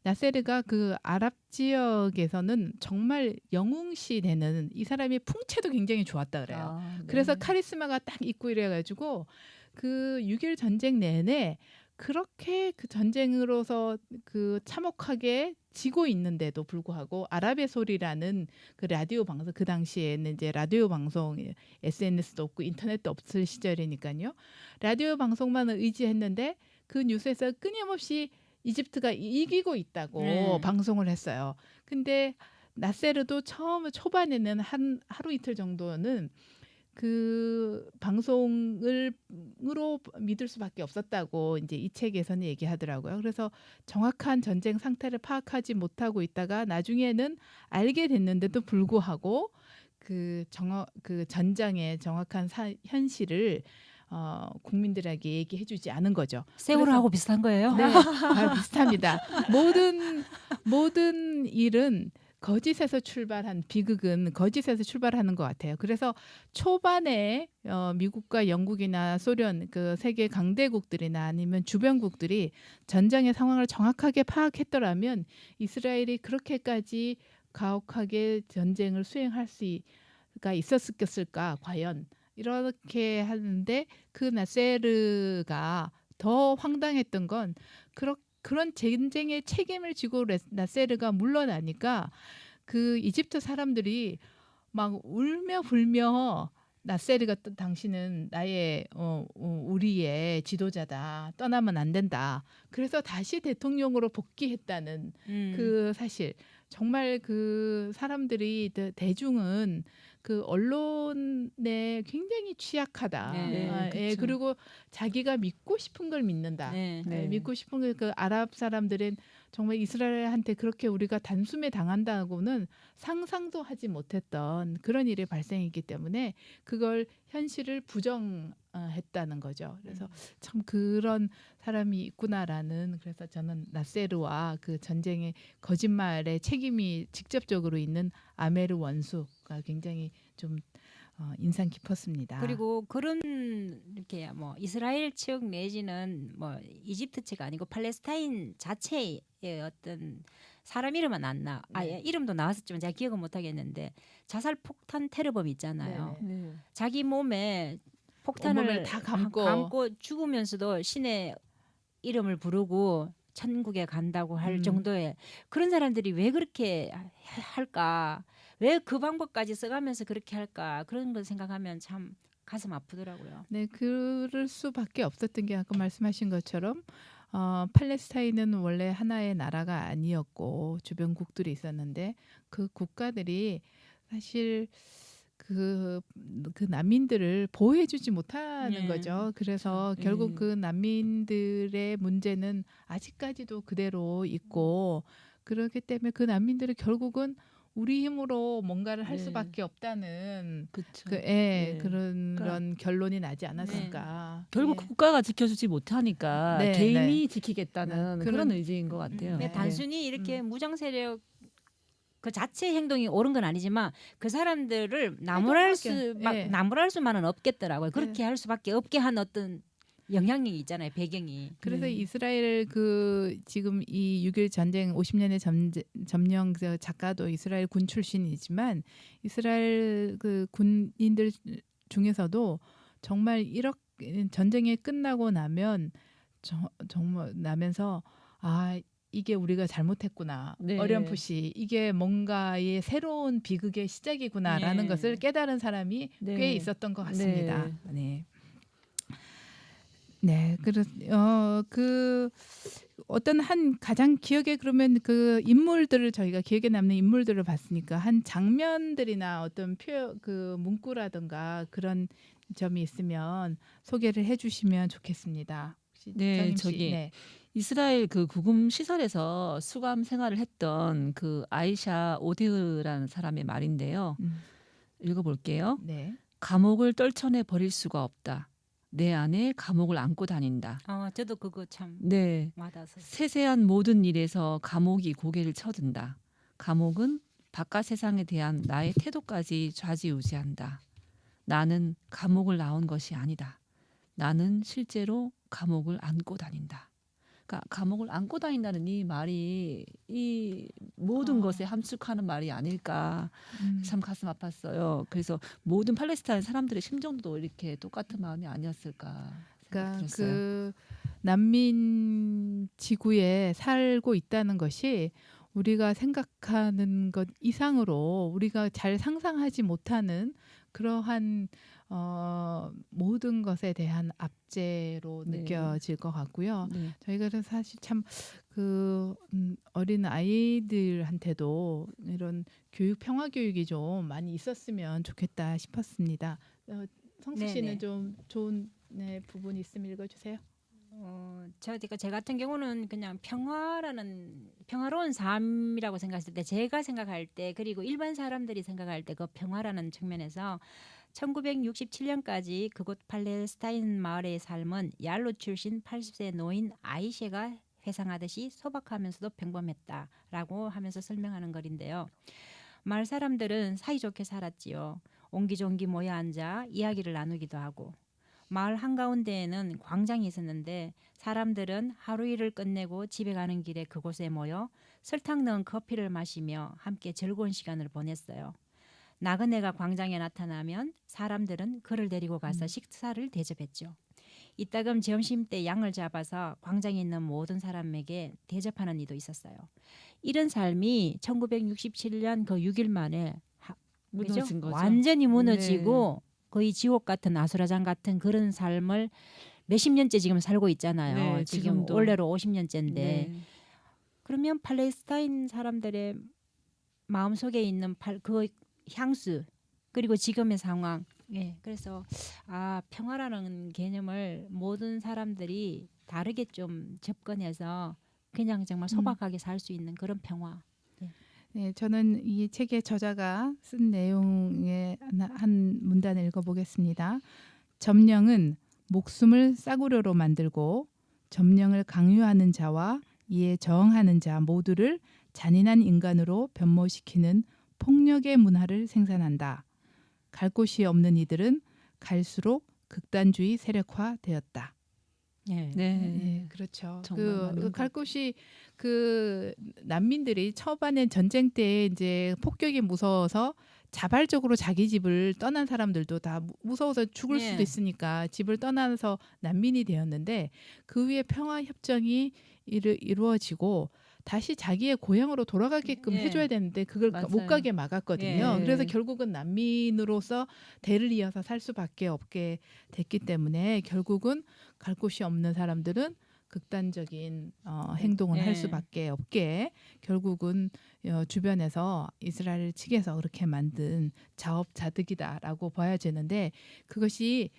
나세르가 그 아랍 지역에서는 정말 영웅시 되는 이 사람의 풍채도 굉장히 좋았다 그래요. 네. 그래서 카리스마가 딱 있고 이래가지고 그 6.1 전쟁 내내 그렇게 그 전쟁으로서 그 참혹하게 지고 있는데도 불구하고 아랍의 소리라는 그 라디오 방송 그 당시에는 이제 라디오 방송 SNS도 없고 인터넷도 없을 시절이니까요. 라디오 방송만 의지했는데 그 뉴스에서 끊임없이 이집트가 이기고 있다고 방송을 했어요. 근데 나세르도 초반에는 하루 이틀 정도는 그 방송으로 믿을 수밖에 없었다고 이제 이 책에서는 얘기하더라고요. 그래서 정확한 전쟁 상태를 파악하지 못하고 있다가 나중에는 알게 됐는데도 불구하고 그 전장의 정확한 현실을 국민들에게 얘기해주지 않은 거죠. 세월호하고 비슷한 거예요. 네, 비슷합니다. 모든 일은 거짓에서 출발한 비극은 거짓에서 출발하는 것 같아요. 그래서 초반에 미국과 영국이나 소련 그 세계 강대국들이나 아니면 주변국들이 전장의 상황을 정확하게 파악했더라면 이스라엘이 그렇게까지 가혹하게 전쟁을 수행할 수가 있었을까 과연 이렇게 하는데 그 나세르가 더 황당했던 건 그런 전쟁의 책임을 지고 나세르가 물러나니까 그 이집트 사람들이 막 울며 불며 나세르가 당신은 나의 우리의 지도자다. 떠나면 안 된다. 그래서 다시 대통령으로 복귀했다는 그 사실 정말 그 사람들이 대중은 그 언론에 굉장히 취약하다. 네, 예, 그쵸. 그리고 자기가 믿고 싶은 걸 믿는다. 네. 네. 믿고 싶은 그 아랍 사람들은 정말 이스라엘한테 그렇게 우리가 단숨에 당한다고는 상상도 하지 못했던 그런 일이 발생했기 때문에 그걸 현실을 부정했다는 거죠. 그래서 참 그런 사람이 있구나라는 그래서 저는 나세르와 그 전쟁의 거짓말의 책임이 직접적으로 있는 아메르 원수가 굉장히 좀 인상 깊었습니다. 그리고 그런 이렇게 뭐 이스라엘 측 내지는 뭐 이집트 측 아니고 팔레스타인 자체의 어떤 사람 이름은 안 나. 네. 이름도 나왔었지만 제가 기억은 못 하겠는데 자살 폭탄 테러범 있잖아요. 네네. 네. 자기 몸에 폭탄을 온몸을 다 감고. 죽으면서도 신의 이름을 부르고 천국에 간다고 할 정도의 그런 사람들이 왜 그렇게 할까? 왜 그 방법까지 써가면서 그렇게 할까? 그런 걸 생각하면 참 가슴 아프더라고요. 네, 그럴 수밖에 없었던 게 아까 말씀하신 것처럼 팔레스타인은 원래 하나의 나라가 아니었고 주변국들이 있었는데 그 국가들이 사실 그 난민들을 보호해주지 못하는 네, 거죠. 그래서 그렇죠. 결국 그 난민들의 문제는 아직까지도 그대로 있고 그렇기 때문에 그 난민들이 결국은 우리 힘으로 뭔가를 할 네. 수밖에 없다는 그렇죠. 네. 그러니까 그런 결론이 나지 않았을까. 결국 예. 국가가 지켜주지 못하니까 네, 개인이 네. 지키겠다는 네, 그런 그런- 의지인 것 같아요. 네. 단순히 이렇게 무장 세력 그 자체 행동이 옳은 건 아니지만 그 사람들을 예. 나무랄 수만은 없겠더라고요. 그렇게 할 수밖에 없게 한 어떤 영향력이 있잖아요. 배경이. 그래서 이스라엘 그 지금 이 6.1 전쟁 50년의 점령 그 작가도 이스라엘 군 출신이지만 이스라엘 그 군인들 중에서도 정말 이렇게 전쟁이 끝나고 나면 정말 나면서 이게 우리가 잘못했구나. 네. 어렴풋이 이게 뭔가의 새로운 비극의 시작이구나라는 네. 것을 깨달은 사람이 네. 꽤 있었던 것 같습니다. 네. 네. 네, 그 어떤 한 가장 기억에 그러면 그 인물들을 저희가 기억에 남는 인물들을 봤으니까 한 장면들이나 어떤 그 문구라든가 그런 점이 있으면 소개를 해주시면 좋겠습니다. 혹시 네, 정임 씨? 저기 네. 이스라엘 그 구금 시설에서 수감 생활을 했던 그 아이샤 오데흐라는 사람의 말인데요. 읽어볼게요. 네. 감옥을 떨쳐내 버릴 수가 없다. 내 안에 감옥을 안고 다닌다. 저도 그거 참 네, 와닿아서. 세세한 모든 일에서 감옥이 고개를 쳐든다. 감옥은 바깥 세상에 대한 나의 태도까지 좌지우지한다. 나는 감옥을 나온 것이 아니다. 나는 실제로 감옥을 안고 다닌다. 그러니까 감옥을 안고 다닌다는 이 말이 이 모든 것에 함축하는 말이 아닐까. 참 가슴 아팠어요. 그래서 모든 팔레스타인 사람들의 심정도 이렇게 똑같은 마음이 아니었을까. 그러니까 들었어요. 그 난민 지구에 살고 있다는 것이 우리가 생각하는 것 이상으로 우리가 잘 상상하지 못하는 그러한 모든 것에 대한 압제로 네. 느껴질 것 같고요. 네. 저희가 그래서 사실 참 그 어린 아이들한테도 이런 평화 교육이 좀 많이 있었으면 좋겠다 싶었습니다. 성수 씨는 네네. 좀 좋은 부분이 있으면 읽어주세요. 제 같은 경우는 그냥 평화로운 삶이라고 생각했을 때 제가 생각할 때 그리고 일반 사람들이 생각할 때 그 평화라는 측면에서 1967년까지 그곳 팔레스타인 마을의 삶은 얄로 출신 80세 노인 아이셰가 회상하듯이 소박하면서도 평범했다라고 하면서 설명하는 글인데요. 마을 사람들은 사이좋게 살았지요. 옹기종기 모여 앉아 이야기를 나누기도 하고 마을 한가운데에는 광장이 있었는데 사람들은 하루 일을 끝내고 집에 가는 길에 그곳에 모여 설탕 넣은 커피를 마시며 함께 즐거운 시간을 보냈어요. 나그네가 광장에 나타나면 사람들은 그를 데리고 가서 식사를 대접했죠. 이따금 점심 때 양을 잡아서 광장에 있는 모든 사람에게 대접하는 이도 있었어요. 이런 삶이 1967년 그 6일 만에 그죠? 무너진 거죠. 완전히 무너지고 거의 지옥 같은 아수라장 같은 그런 삶을 몇십 년째 지금 살고 있잖아요. 네, 지금 지금도. 올해로 50년째인데 네. 그러면 팔레스타인 사람들의 마음속에 있는 그 향수 그리고 지금의 상황 그래서 평화라는 개념을 모든 사람들이 다르게 좀 접근해서 그냥 정말 소박하게 살 수 있는 그런 평화. 네, 저는 이 책의 저자가 쓴 내용의 한 문단을 읽어보겠습니다. 점령은 목숨을 싸구려로 만들고 점령을 강요하는 자와 이에 저항하는 자 모두를 잔인한 인간으로 변모시키는 폭력의 문화를 생산한다. 갈 곳이 없는 이들은 갈수록 극단주의 세력화되었다. 네. 네. 그렇죠. 정말 맞는 갈 것 곳이 난민들이 초반에 전쟁 때 이제 폭격이 무서워서 자발적으로 자기 집을 떠난 사람들도 다 무서워서 죽을 예. 수도 있으니까 집을 떠나서 난민이 되었는데 그 후에 평화 협정이 이루어지고 다시 자기의 고향으로 돌아가게끔 예. 해줘야 되는데 그걸 맞아요. 못 가게 막았거든요. 예. 그래서 결국은 난민으로서 대를 이어서 살 수밖에 없게 됐기 때문에 결국은 갈 곳이 없는 사람들은 극단적인 행동을 예. 할 수밖에 없게 결국은 주변에서 이스라엘 측에서 그렇게 만든 자업자득이다라고 봐야 되는데 그것이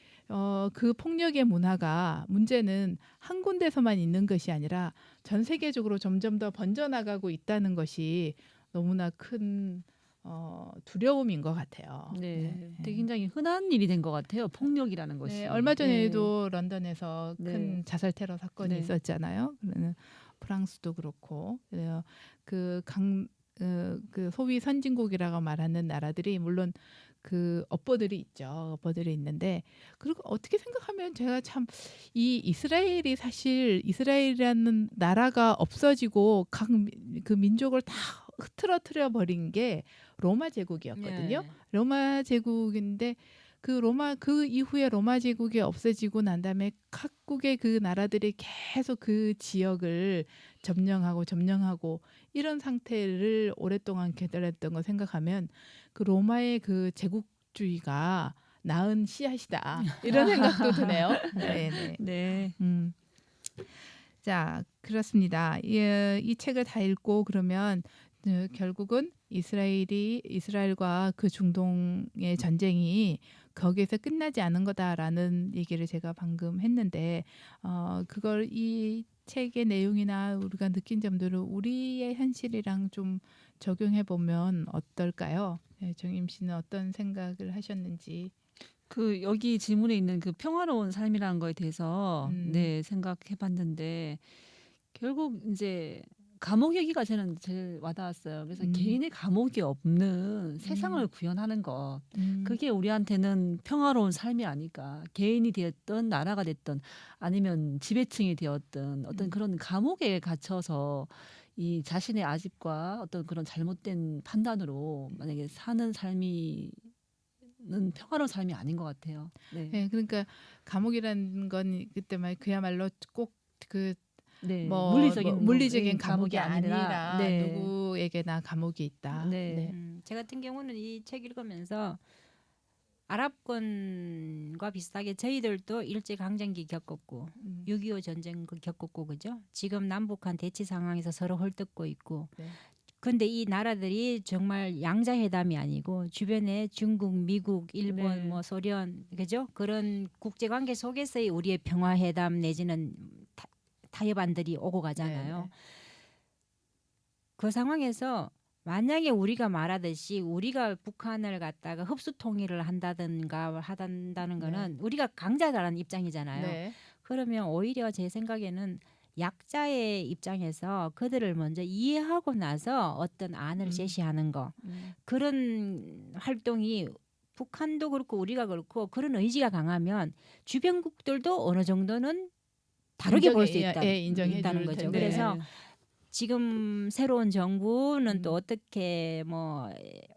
그 폭력의 문화가 문제는 한 군데서만 있는 것이 아니라 전 세계적으로 점점 더 번져나가고 있다는 것이 너무나 큰 두려움인 것 같아요. 네. 되게 굉장히 흔한 일이 된 것 같아요. 폭력이라는 것이. 네, 얼마 전에도 런던에서 네. 큰 자살 테러 사건이 네. 있었잖아요. 그러면 프랑스도 그렇고 그 소위 선진국이라고 말하는 나라들이 물론 그 업보들이 있죠. 업보들이 있는데 그리고 어떻게 생각하면 제가 참 이 이스라엘이 사실 이스라엘이라는 나라가 없어지고 각 그 민족을 다 흐트러뜨려 버린 게 로마 제국이었거든요. 예. 로마 제국인데 그 이후에 로마 제국이 없어지고 난 다음에 각국의 그 나라들이 계속 그 지역을 점령하고 이런 상태를 오랫동안 계달했던 거 생각하면 그 로마의 그 제국주의가 낳은 씨앗이다 이런 생각도 드네요. 네. 네. 자, 그렇습니다. 이 책을 다 읽고 그러면 결국은 이스라엘과 그 중동의 전쟁이 거기에서 끝나지 않은 거다라는 얘기를 제가 방금 했는데 그걸 이 책의 내용이나 우리가 느낀 점들을 우리의 현실이랑 좀 적용해 보면 어떨까요? 네, 정임 씨는 어떤 생각을 하셨는지. 그 여기 질문에 있는 그 평화로운 삶이라는 거에 대해서 네, 생각해 봤는데 결국 이제 감옥 얘기가 저는 제일 와닿았어요. 그래서 개인의 감옥이 없는 세상을 구현하는 것. 그게 우리한테는 평화로운 삶이 아닐까. 개인이 되었던 나라가 됐던 아니면 지배층이 되었던 어떤 그런 감옥에 갇혀서 이 자신의 아집과 어떤 그런 잘못된 판단으로 만약에 사는 삶이 는 평화로운 삶이 아닌 것 같아요. 네. 네, 그러니까 감옥이라는 건 그야말로 꼭 네. 물리적인 감옥이 감옥이 아니라 네. 누구에게나 감옥이 있다. 네. 제 같은 경우는 이 책 읽으면서 아랍권과 비슷하게 저희들도 일제 강점기 겪었고 6.25 전쟁 겪었고 그죠? 지금 남북한 대치 상황에서 서로 헐뜯고 있고 네. 근데 이 나라들이 정말 양자회담이 아니고 주변에 중국, 미국, 일본, 네. 뭐 소련, 그죠? 그런 국제 관계 속에서의 우리의 평화회담 내지는 타협안들이 오고 가잖아요. 네, 네. 그 상황에서 만약에 우리가 말하듯이 우리가 북한을 갖다가 흡수 통일을 한다는 거는 우리가 강자라는 입장이잖아요. 네. 그러면 오히려 제 생각에는 약자의 입장에서 그들을 먼저 이해하고 나서 어떤 안을 제시하는 거 그런 활동이 북한도 그렇고 우리가 그렇고 그런 의지가 강하면 주변국들도 어느 정도는 다르게 볼 수 있다는 인정해 있다는 줄 거죠. 텐데. 그래서 지금 새로운 정부는 또 음. 어떻게 뭐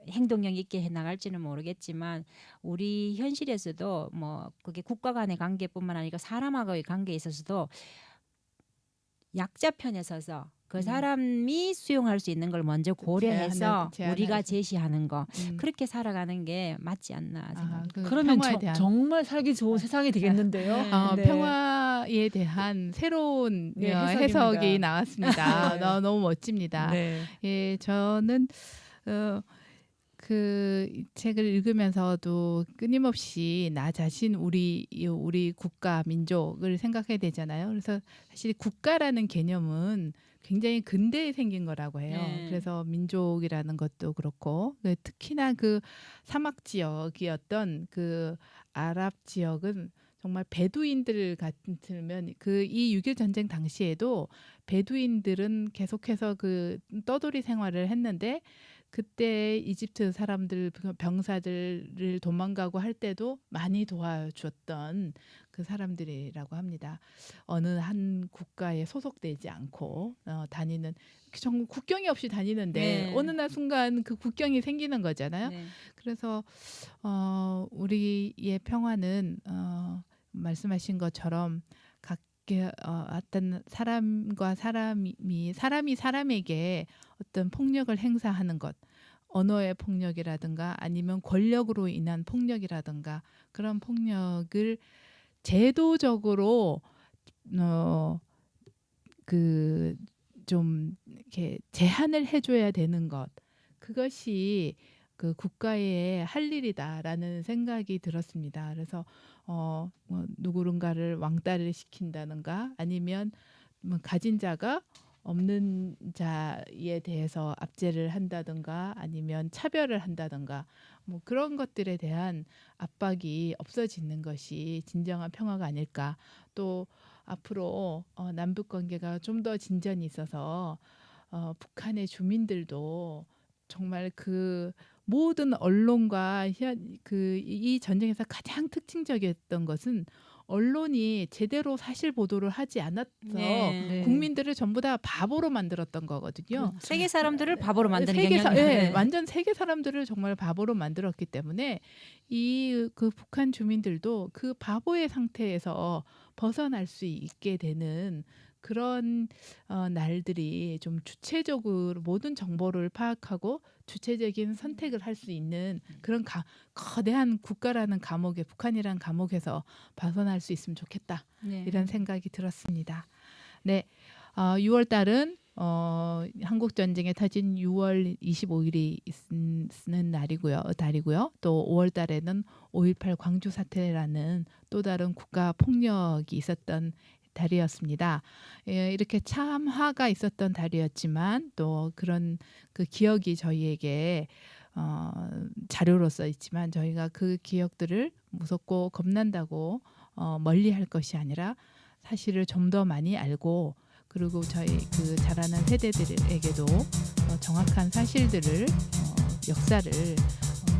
행동력 있게 해 나갈지는 모르겠지만 우리 현실에서도 뭐 그게 국가 간의 관계뿐만 아니라 사람하고의 관계에 있어서도 약자 편에 서서 그 사람이 수용할 수 있는 걸 먼저 고려해서 우리가 제시하는 거 그렇게 살아가는 게 맞지 않나 생각합니다. 그 그러면 평화에 대한 정말 살기 좋은 세상이 되겠는데요. 네. 네. 평화에 대한 새로운 네, 해석이 해석입니다. 나왔습니다. 네. 너무 멋집니다. 네. 예, 저는 그 책을 읽으면서도 끊임없이 나 자신 우리 국가 민족을 생각해야 되잖아요. 그래서 사실 국가라는 개념은 굉장히 근대에 생긴 거라고 해요. 네. 그래서 민족이라는 것도 그렇고 특히나 그 사막 지역이었던 그 아랍 지역은 정말 베두인들 같으면 이 6.1 전쟁 당시에도 베두인들은 계속해서 그 떠돌이 생활을 했는데 그때 이집트 사람들 병사들을 도망가고 할 때도 많이 도와줬던 그 사람들이라고 합니다. 어느 한 국가에 소속되지 않고 다니는 정말 국경이 없이 다니는데 네. 어느 날 순간 그 국경이 생기는 거잖아요. 네. 그래서 우리의 평화는 말씀하신 것처럼 어떤 사람이 사람에게 어떤 폭력을 행사하는 것, 언어의 폭력이라든가 아니면 권력으로 인한 폭력이라든가 그런 폭력을 제도적으로 좀 이렇게 제한을 해줘야 되는 것, 그것이 그 국가의 할 일이다라는 생각이 들었습니다. 그래서 뭐 누구른가를 왕따를 시킨다든가 아니면 뭐 가진 자가 없는 자에 대해서 압제를 한다든가 아니면 차별을 한다든가 뭐 그런 것들에 대한 압박이 없어지는 것이 진정한 평화가 아닐까. 또 앞으로 남북 관계가 좀 더 진전이 있어서 북한의 주민들도 정말 그 모든 언론과 이 전쟁에서 가장 특징적이었던 것은 언론이 제대로 사실 보도를 하지 않아서 네. 국민들을 전부 다 바보로 만들었던 거거든요. 세계 사람들을 바보로 만드는 세계 경향이 네, 완전 세계 사람들을 정말 바보로 만들었기 때문에 그 북한 주민들도 그 바보의 상태에서 벗어날 수 있게 되는 그런 날들이 좀 주체적으로 모든 정보를 파악하고 주체적인 선택을 할 수 있는 그런 거대한 국가라는 감옥에 북한이라는 감옥에서 벗어날 수 있으면 좋겠다. 네. 이런 생각이 들었습니다. 네, 6월 달은 한국 전쟁에 터진 6월 25일이 있는 달이고요. 또 5월 달에는 5.18 광주 사태라는 또 다른 국가 폭력이 있었던 달이었습니다. 이렇게 참화가 있었던 달이었지만 또 그런 그 기억이 저희에게 자료로서 있지만 저희가 그 기억들을 무섭고 겁난다고 멀리할 것이 아니라 사실을 좀 더 많이 알고 그리고 저희 그 자라는 세대들에게도 정확한 사실들을 역사를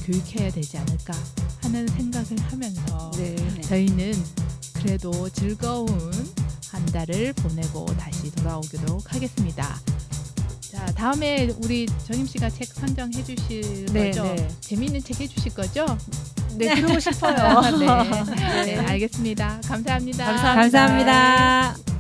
교육해야 되지 않을까 하는 생각을 하면서 네. 저희는 그래도 즐거운 한 달을 보내고 다시 돌아오도록 하겠습니다. 자, 다음에 우리 정임 씨가 책 선정해 주실 네, 거죠? 네. 재미있는 책 해주실 거죠? 네, 그러고 싶어요. 네, 알겠습니다. 감사합니다. 감사합니다. 감사합니다.